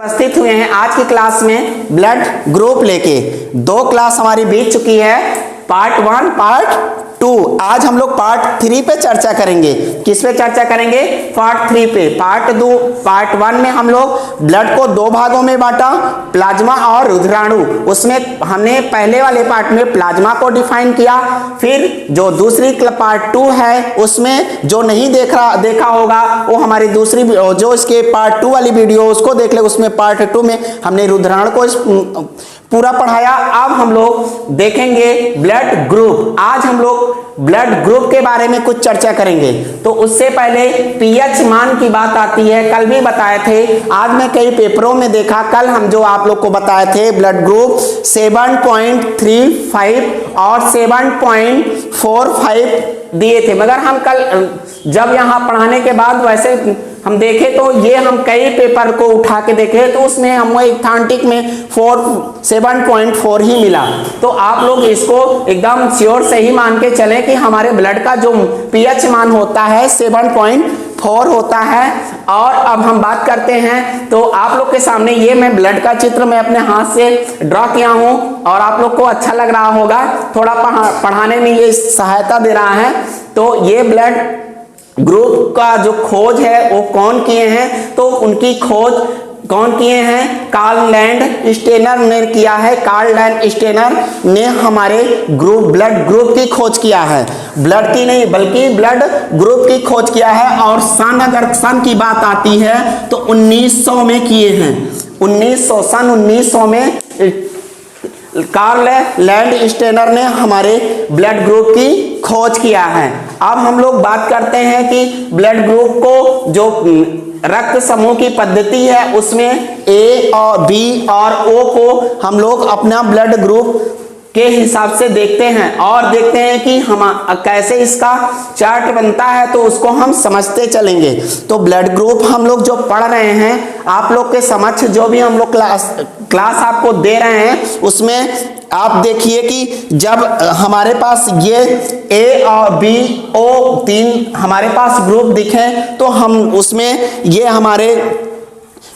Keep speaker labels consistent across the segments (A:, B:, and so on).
A: उपस्थित हुए हैं आज की क्लास में ब्लड ग्रुप लेके। 2 क्लास हमारी बीत चुकी है, पार्ट 1 पार्ट 2। आज हम लोग पार्ट 3 पे चर्चा करेंगे। किस पे चर्चा करेंगे? पार्ट 3 पे। पार्ट 1 में हम लोग ब्लड को 2 भागों में बांटा, प्लाज्मा और रुधिराणु। उसमें हमने पहले वाले पार्ट में प्लाज्मा को डिफाइन किया। फिर जो दूसरी पार्ट 2 है उसमें जो नहीं देखा होगा वो हमारी दूसरी जो इसके पार्ट 2 वाली वीडियो उसको देख ले। उसमें पार्ट 2 में हमने रुधिराणु को पूरा पढ़ाया। अब हम लोग देखेंगे ब्लड ग्रुप। आज हम लोग ब्लड ग्रुप के बारे में कुछ चर्चा करेंगे। तो उससे पहले पीएच मान की बात आती है। कल भी बताए थे, आज मैं कई पेपरों में देखा। कल हम जो आप लोग को बताए थे ब्लड ग्रुप 7.35 और 7.45 दिए थे, मगर हम कल जब यहाँ पढ़ाने के बाद वैसे हम देखे तो ये हम कई पेपर को उठा के देखे तो उसमें हमें एथेंटिक में 7.4 ही मिला। तो आप लोग इसको एकदम श्योर से ही मान के चलें कि हमारे ब्लड का जो पीएच मान होता है 7.4 होता है। और अब हम बात करते हैं तो आप लोग के सामने ये मैं ब्लड का चित्र मैं अपने हाथ से ड्रॉ किया हूं और आप लोग को अच्छा लग रहा होगा, थोड़ा पढ़ाने में ये सहायता दे रहा है। तो ये ब्लड ग्रुप का जो खोज है वो कौन किए हैं? तो उनकी खोज कौन किए हैं? कार्ल लैंड स्टेनर ने किया है। कार्ल लैंड स्टेनर ने हमारे ब्लड ग्रुप की खोज किया है। ब्लड की नहीं बल्कि ब्लड ग्रुप की खोज किया है। और अगर सन की बात आती है तो 1900 में किए हैं। 1900 में कार्ल लैंड स्टेनर ने हमारे ब्लड ग्रुप की खोज किया है। अब हम लोग बात करते हैं कि ब्लड ग्रुप को जो रक्त समूह की पद्धति है उसमें ए और बी और ओ को हम लोग अपना ब्लड ग्रुप के हिसाब से देखते हैं और देखते हैं कि हम कैसे इसका चार्ट बनता है, तो उसको हम समझते चलेंगे। तो ब्लड ग्रुप हम लोग जो पढ़ रहे हैं आप लोग के समक्ष जो भी हम लोग क्लास आपको दे रहे हैं उसमें आप देखिए कि जब हमारे पास ये ए और बी ओ 3 हमारे पास ग्रुप दिखे तो हम उसमें ये हमारे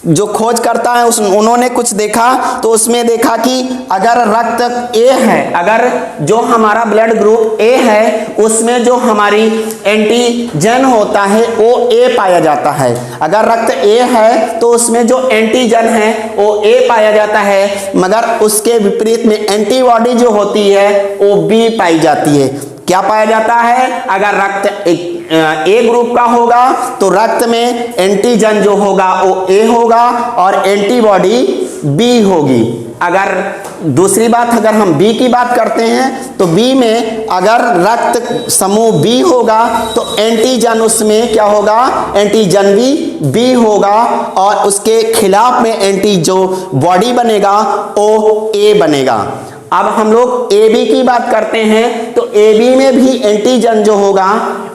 A: जो खोज करता है उन्होंने कुछ देखा तो उसमें देखा कि अगर रक्त ए है, अगर जो हमारा ब्लड ग्रुप ए है उसमें जो हमारी एंटीजन होता है वो ए पाया जाता है। अगर रक्त ए है तो उसमें जो एंटीजन है वो ए पाया जाता है, मगर उसके विपरीत में एंटीबॉडी जो होती है वो बी पाई जाती है। क्या पाया जाता है? अगर रक्त ए ग्रुप का होगा तो रक्त में एंटीजन जो होगा वो ए होगा और एंटीबॉडी बी होगी। अगर दूसरी बात अगर हम बी की बात करते हैं तो बी में अगर रक्त समूह बी होगा तो एंटीजन उसमें क्या होगा? एंटीजन भी बी होगा और उसके खिलाफ में एंटी जो बॉडी बनेगा वो ए बनेगा। अब हम लोग ए बी की बात करते हैं तो ए बी में भी एंटीजन जो होगा,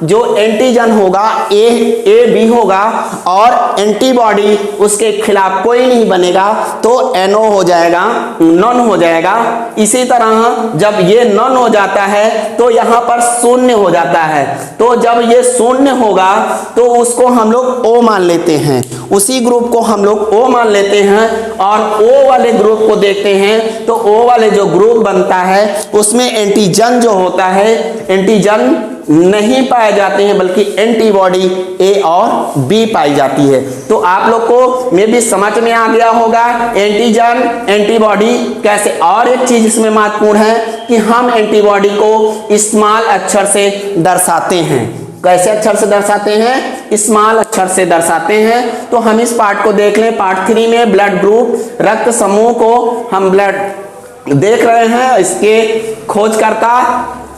A: जो एंटीजन होगा ए बी होगा और एंटीबॉडी उसके खिलाफ कोई नहीं बनेगा तो NO हो जाएगा, नॉन हो जाएगा। इसी तरह जब ये नॉन हो जाता है तो यहाँ पर शून्य हो जाता है। तो जब ये शून्य होगा तो उसको हम लोग O मान लेते हैं, उसी ग्रुप को हम लोग O मान लेते हैं और O वाले ग्रुप को देखते हैं तो O वाले जो ग्रुप बनता है उसमें एंटीजन जो होता है, एंटीजन नहीं पाए जाते हैं बल्कि एंटीबॉडी ए और बी पाई जाती है। तो आप लोग को में भी समझ में आ गया होगा एंटीजन एंटीबॉडी कैसे। और एक चीज इसमें महत्वपूर्ण है कि हम एंटीबॉडी को स्मॉल अक्षर से दर्शाते हैं। कैसे अक्षर से दर्शाते हैं? स्मॉल अक्षर से दर्शाते हैं। तो हम इस पार्ट को देख लें। पार्ट 3 में ब्लड ग्रुप रक्त समूह को हम ब्लड देख रहे हैं। इसके खोजकर्ता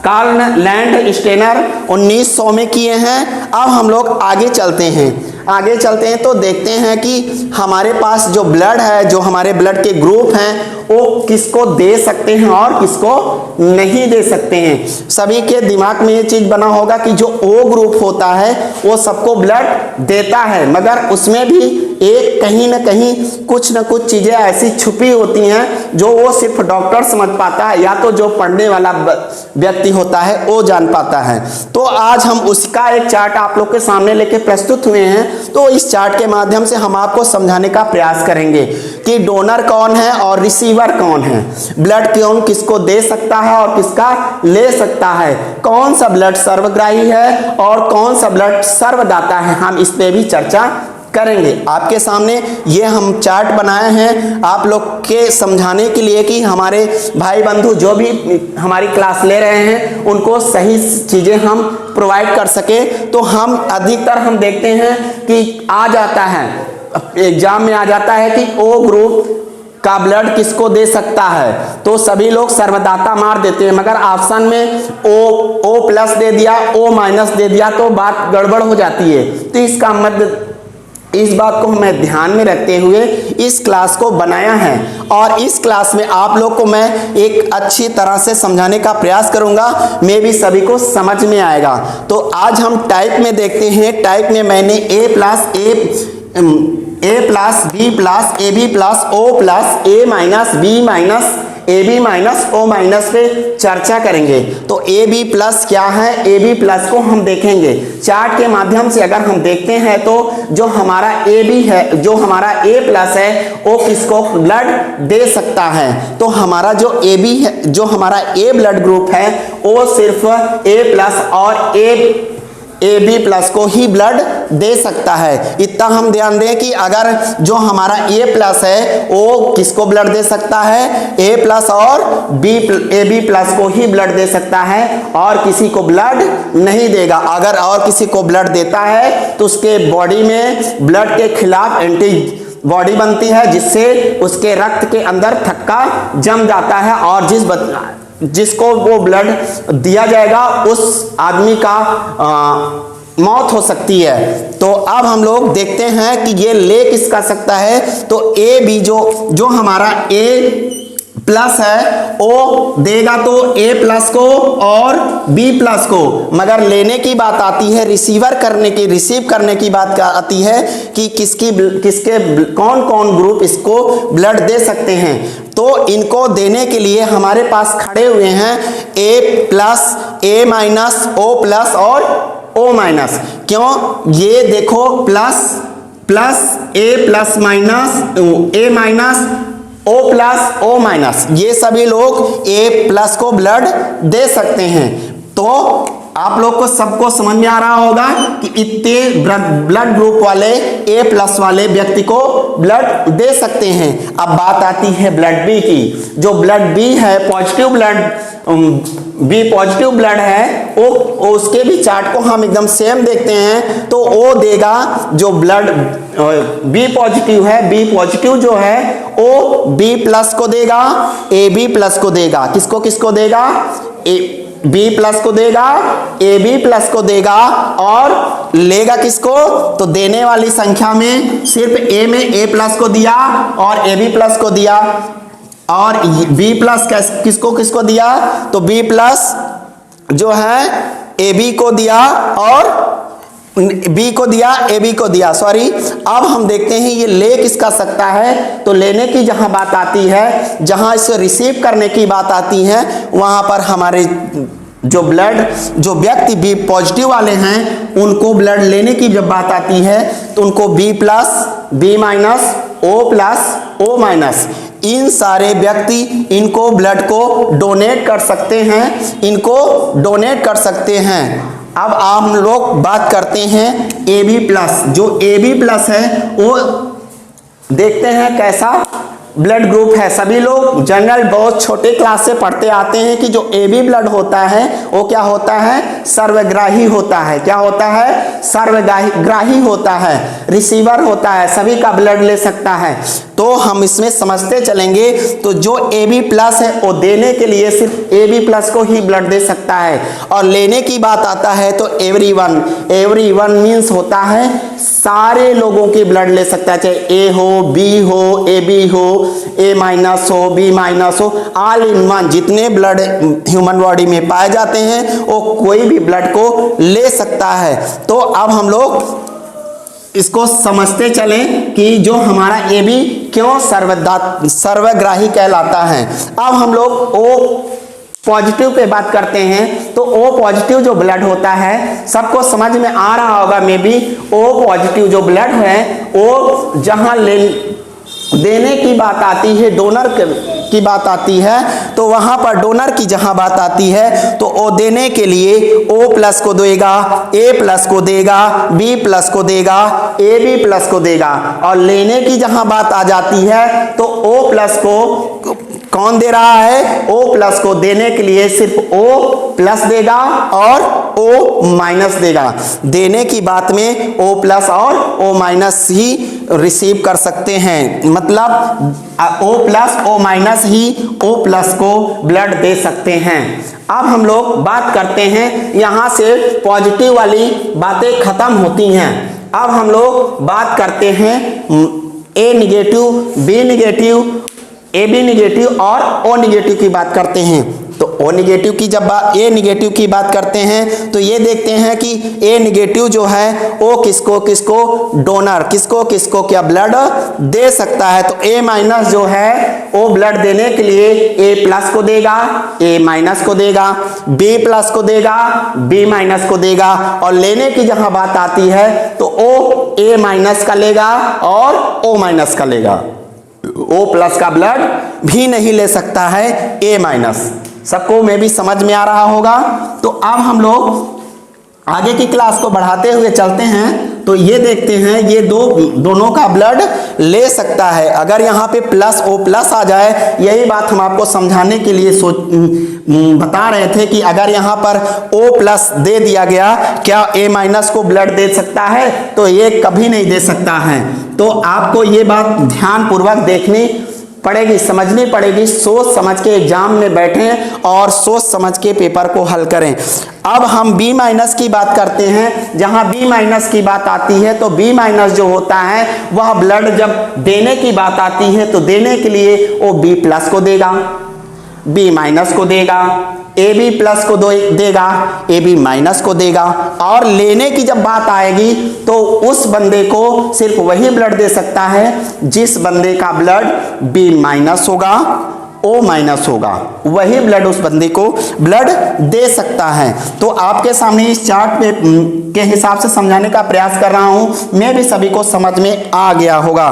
A: कार्ल लैंड स्टेनर 1900 में किए हैं। अब हम लोग आगे चलते हैं तो देखते हैं कि हमारे पास जो ब्लड है, जो हमारे ब्लड के ग्रुप हैं वो किसको दे सकते हैं और किसको नहीं दे सकते हैं। सभी के दिमाग में ये चीज बना होगा कि जो O ग्रुप होता है वो सबको ब्लड देता है, मगर उसमें भी एक कहीं ना कहीं कुछ ना कुछ चीज़ें ऐसी छुपी होती हैं जो वो सिर्फ डॉक्टर समझ पाता है या तो जो पढ़ने वाला व्यक्ति होता है वो जान पाता है। तो आज हम उसका एक चार्ट आप लोग के सामने लेके प्रस्तुत हुए हैं। तो इस चार्ट के माध्यम से हम आपको समझाने का प्रयास करेंगे कि डोनर कौन है और रिसीवर कौन है, ब्लड कौन किसको दे सकता है और किसका ले सकता है, कौन सा ब्लड सर्वग्राही है और कौन सा ब्लड सर्वदाता है, हम इस पे भी चर्चा करेंगे। आपके सामने ये हम चार्ट बनाए हैं आप लोग के समझाने के लिए कि हमारे भाई बंधु जो भी हमारी क्लास ले रहे हैं उनको सही चीज़ें हम प्रोवाइड कर सके। तो हम अधिकतर हम देखते हैं कि आ जाता है एग्जाम में आ जाता है कि ओ ग्रुप का ब्लड किसको दे सकता है, तो सभी लोग सर्वदाता मार देते हैं, मगर ऑप्शन में ओ प्लस दे दिया, ओ माइनस दे दिया तो बात गड़बड़ हो जाती है। तो इसका मतलब इस बात को मैं ध्यान में रखते हुए इस क्लास को बनाया है और इस क्लास में आप लोग को मैं एक अच्छी तरह से समझाने का प्रयास करूंगा, मैं भी सभी को समझ में आएगा। तो आज हम टाइप में देखते हैं। टाइप में मैंने A plus B plus A B plus O plus A minus B minus A B minus O minus पे चर्चा करेंगे। तो ए बी प्लस क्या है, ए बी प्लस को हम देखेंगे चार्ट के माध्यम से। अगर हम देखते हैं तो जो हमारा ए बी है, जो हमारा ए प्लस है वो किसको ब्लड दे सकता है, तो हमारा जो ए बी है, जो हमारा ए ब्लड ग्रुप है वो सिर्फ ए प्लस और ए बी प्लस को ही ब्लड दे सकता है। इतना हम ध्यान दें कि अगर जो हमारा ए प्लस है वो किसको ब्लड दे सकता है, ए प्लस और ए बी प्लस को ही ब्लड दे सकता है और किसी को ब्लड नहीं देगा। अगर और किसी को ब्लड देता है तो उसके बॉडी में ब्लड के खिलाफ एंटी बॉडी बनती है, जिससे उसके रक्त के अंदर थक्का जम जाता है और जिसको वो ब्लड दिया जाएगा उस आदमी का मौत हो सकती है। तो अब हम लोग देखते हैं कि ये ले किसका सकता है। तो ए बी जो हमारा ए प्लस है वो देगा तो ए प्लस को और बी प्लस को, मगर लेने की बात आती है, रिसीव करने की बात आती है कि किसके कौन कौन ग्रुप इसको ब्लड दे सकते हैं। तो इनको देने के लिए हमारे पास खड़े हुए हैं A plus, A minus, O plus और ओ माइनस। क्यों, ये देखो plus A plus minus A minus O plus O minus, ये सभी लोग ए प्लस को ब्लड दे सकते हैं। तो आप लोग को सबको समझ में आ रहा होगा कि इतने ब्लड ग्रुप वाले ए प्लस वाले व्यक्ति को ब्लड दे सकते हैं। अब बात आती है ब्लड बी की। जो ब्लड बी है, positive blood B positive blood है, वो उसके भी चार्ट को हम एकदम सेम देखते हैं। तो वो देगा जो ब्लड बी पॉजिटिव है, बी पॉजिटिव जो है वो बी प्लस को देगा, ए बी प्लस को देगा। किसको देगा, बी प्लस को देगा, ए बी प्लस को देगा और लेगा किसको, तो देने वाली संख्या में सिर्फ ए में ए प्लस को दिया और ए बी प्लस को दिया और बी प्लस किसको दिया, तो बी प्लस जो है ए बी को दिया और बी को दिया, ए बी को दिया, सॉरी। अब हम देखते हैं ये ले किसका सकता है। तो लेने की जहां बात आती है, जहां इसे रिसीव करने की बात आती है, वहां पर हमारे जो व्यक्ति बी पॉजिटिव वाले हैं उनको ब्लड लेने की जब बात आती है तो उनको B plus, B minus, O plus, O minus, इन सारे व्यक्ति इनको ब्लड को डोनेट कर सकते हैं। अब हम लोग बात करते हैं ए बी प्लस। जो ए बी प्लस है वो देखते हैं कैसा ब्लड ग्रुप है। सभी लोग जनरल बहुत छोटे क्लास से पढ़ते आते हैं कि जो ए बी ब्लड होता है वो क्या होता है, सर्वग्राही होता है। क्या होता है, सर्वग्राही होता है, रिसीवर होता है, सभी का ब्लड ले सकता है। तो हम इसमें समझते चलेंगे। तो जो ए बी प्लस है वो देने के लिए सिर्फ ए बी प्लस को ही ब्लड दे सकता है और लेने की बात आता है तो एवरीवन मीन्स होता है सारे लोगों की ब्लड ले सकता है, चाहे ए हो, बी हो, ए बी हो, ए माइनस हो, बी माइनस हो, ऑल इन वन। जितने ब्लड ह्यूमन बॉडी में पाए जाते हैं वो कोई भी ब्लड को ले सकता है। तो अब हम लोग इसको समझते चलें कि जो हमारा ए बी क्यों सर्वग्राही कहलाता है। अब हम लोग ओ पॉजिटिव पे बात करते हैं। तो ओ पॉजिटिव जो ब्लड होता है, सबको समझ में आ रहा होगा मे बी, ओ पॉजिटिव जो ब्लड है वो जहां देने की बात आती है, डोनर की बात आती है, तो वहां पर डोनर की जहां बात आती है तो ओ देने के लिए ओ प्लस को देगा, ए प्लस को देगा, बी प्लस को देगा, ए बी प्लस को देगा। और लेने की जहां बात आ जाती है तो ओ प्लस को कौन दे रहा है, ओ प्लस को देने के लिए सिर्फ ओ प्लस देगा और ओ माइनस देगा। देने की बात में ओ प्लस और ओ माइनस ही रिसीव कर सकते हैं, मतलब ओ प्लस ओ माइनस ही ओ प्लस को ब्लड दे सकते हैं। अब हम लोग बात करते हैं, यहां से पॉजिटिव वाली बातें खत्म होती हैं। अब हम लोग बात करते हैं A negative, B negative, A B negative और ओ निगेटिव की बात करते हैं। तो ओ निगेटिव की जब ए निगेटिव की बात करते हैं तो ये देखते हैं कि ए निगेटिव जो है वो किसको किसको डोनर किसको किसको क्या ब्लड दे सकता है। तो ए माइनस जो है वो ब्लड देने के लिए ए प्लस को देगा, ए माइनस को देगा, बी प्लस को देगा, बी माइनस को देगा। और लेने की जहां बात आती है तो ओ ए माइनस का लेगा और ओ माइनस का लेगा। ओ प्लस का ब्लड भी नहीं ले सकता है ए माइनस। सबको में भी समझ में आ रहा होगा। तो अब हम लोग आगे की क्लास को बढ़ाते हुए चलते हैं। तो ये देखते हैं ये दोनों का ब्लड ले सकता है। अगर यहाँ पे प्लस ओ प्लस आ जाए, यही बात हम आपको समझाने के लिए बता रहे थे कि अगर यहाँ पर ओ प्लस दे दिया गया, क्या ए माइनस को ब्लड दे सकता है? तो ये कभी नहीं दे सकता है। तो आपको ये बात ध्यान पूर्वक देखनी पड़ेगी, समझनी पड़ेगी। सोच समझ के एग्जाम में बैठें और सोच समझ के पेपर को हल करें। अब हम बी माइनस की बात करते हैं। जहां बी माइनस की बात आती है तो बी माइनस जो होता है वह ब्लड जब देने की बात आती है तो देने के लिए वो बी प्लस को देगा, बी माइनस को देगा, ए बी प्लस को देगा, ए बी माइनस को देगा। और लेने की जब बात आएगी तो उस बंदे को सिर्फ वही ब्लड दे सकता है जिस बंदे का ब्लड बी माइनस होगा, ओ माइनस होगा, वही ब्लड उस बंदे को ब्लड दे सकता है। तो आपके सामने इस चार्ट पे के हिसाब से समझाने का प्रयास कर रहा हूं, मैं भी सभी को समझ में आ गया होगा।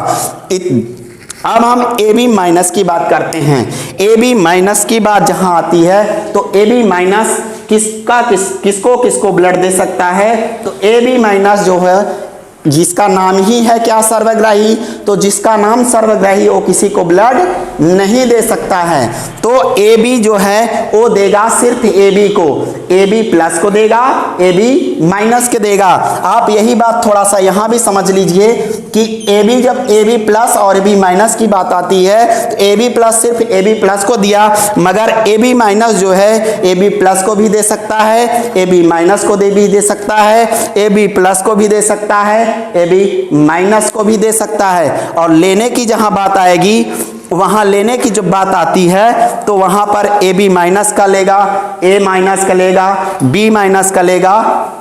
A: अब हम ए बी माइनस की बात करते हैं। ए बी माइनस की बात जहां आती है तो ए बी माइनस किसको किसको ब्लड दे सकता है? तो ए बी माइनस जो है जिसका नाम ही है क्या, सर्वग्राही, तो जिसका नाम सर्वग्राही वो किसी को ब्लड नहीं दे सकता है। तो ए बी जो है वो देगा सिर्फ ए बी को, ए बी प्लस को देगा, ए बी माइनस के देगा। आप यही बात थोड़ा सा यहां भी समझ लीजिए कि ए बी जब ए बी प्लस और ए बी माइनस की बात आती है तो ए बी प्लस सिर्फ ए बी प्लस को दिया, मगर ए बी माइनस जो है ए बी प्लस को भी दे सकता है, ए बी माइनस को भी दे सकता है, ए बी प्लस को भी दे सकता है, ए बी माइनस को भी दे सकता है। और लेने की जहां बात आएगी, वहां लेने की जब बात आती है तो वहां पर ए बी माइनस का लेगा, ए माइनस का लेगा, बी माइनस का लेगा,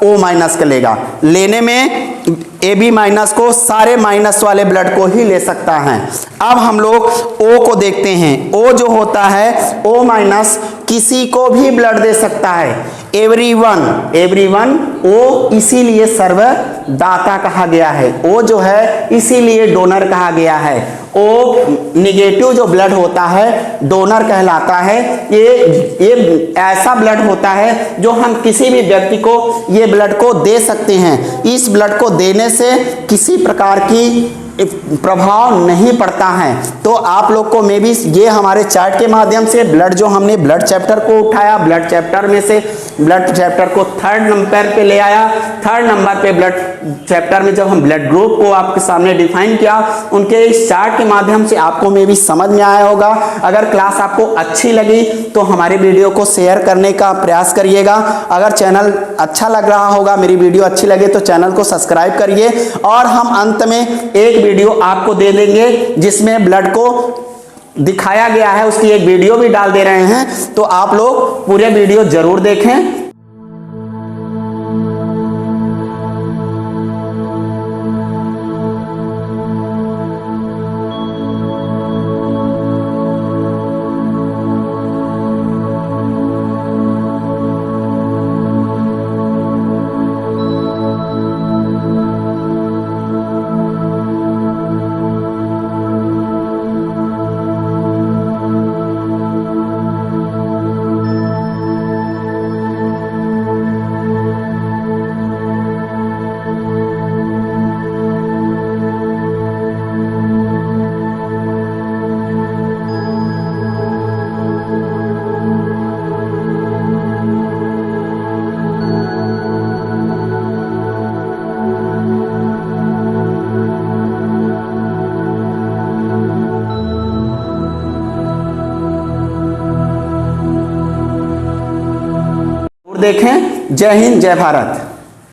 A: ओ माइनस का लेगा। लेने में ए बी माइनस को सारे माइनस वाले ब्लड को ही ले सकता है। अब हम लोग ओ को देखते हैं। ओ जो होता है ओ माइनस किसी को भी ब्लड दे सकता है, एवरीवन। ओ इसीलिए सर्वदाता कहा गया है, ओ जो है इसीलिए डोनर कहा गया है। ओ निगेटिव जो ब्लड होता है डोनर कहलाता है। ये ऐसा ब्लड होता है जो हम किसी भी व्यक्ति को ये ब्लड को दे सकते हैं। इस ब्लड को देने से किसी प्रकार की प्रभाव नहीं पड़ता है। तो आप लोग को मे भी ये हमारे चार्ट के माध्यम से ब्लड जो हमने ब्लड चैप्टर को उठाया, ब्लड चैप्टर में से ब्लड चैप्टर को 3rd नंबर पे ले आया। 3rd नंबर पे ब्लड चैप्टर में जब हम ब्लड ग्रुप को आपके सामने डिफाइन किया, उनके इस चार्ट के माध्यम से आपको मे भी समझ में आया होगा। अगर क्लास आपको अच्छी लगी तो हमारे वीडियो को शेयर करने का प्रयास करिएगा। अगर चैनल अच्छा लग रहा होगा, मेरी वीडियो अच्छी लगे तो चैनल को सब्सक्राइब करिए। और हम अंत में एक वीडियो आपको दे देंगे जिसमें ब्लड को दिखाया गया है, उसकी एक वीडियो भी डाल दे रहे हैं। तो आप लोग पूरे वीडियो जरूर देखें। देखें। जय हिंद, जय भारत।